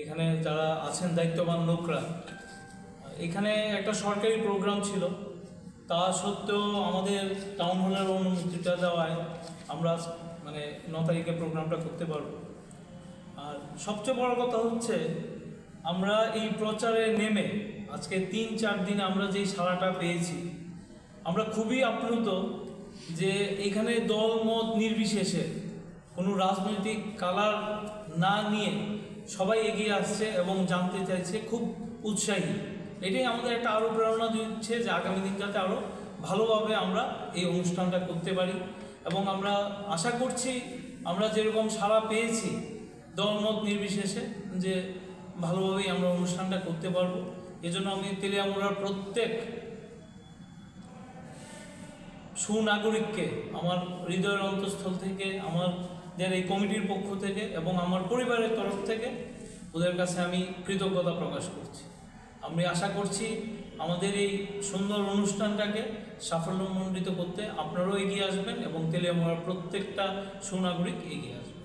এখানে যারা আছেন দায়িত্ববান লোকরা, এখানে একটা সরকারি প্রোগ্রাম ছিল, তা সত্ত্বেও আমাদের টাউন হলের অনুমতিটা দেওয়ায় আমরা মানে 9 তারিখে প্রোগ্রামটা করতে পারবো। আর সবচেয়ে বড় কথা হচ্ছে আমরা এই প্রচারে নেমে আজকে 3-4 দিন আমরা যেই সাড়াটা পেয়েছি, আমরা খুবই আপ্লুত যে এখানে দল মত নির্বিশেষে কোনো রাজনৈতিক কালার না নিয়ে সবাই এগিয়ে আসছে এবং জানতে চাইছে, খুব উৎসাহী। এটাই আমাদের একটা আরও প্রেরণা দিচ্ছে যে আগামী দিন যাতে আরও ভালোভাবে আমরা এই অনুষ্ঠানটা করতে পারি। এবং আমরা আশা করছি আমরা যেরকম সাড়া পেয়েছি দলমত নির্বিশেষে যে ভালোভাবেই আমরা অনুষ্ঠানটা করতে পারবো। এজন্য আমি তেলিয়ামুড়ার প্রত্যেক সুনাগরিককে আমার হৃদয়ের অন্তঃস্থল থেকে, আমাদের এই কমিটির পক্ষ থেকে এবং আমার পরিবারের তরফ থেকে ওদের কাছে আমি কৃতজ্ঞতা প্রকাশ করছি। আমি আশা করছি আমাদের এই সুন্দর অনুষ্ঠানটাকে সাফল্যমণ্ডিত করতে আপনারাও এগিয়ে আসবেন এবং তেলিয়ামুড়ার প্রত্যেকটা সুনাগরিক এগিয়ে আসবেন।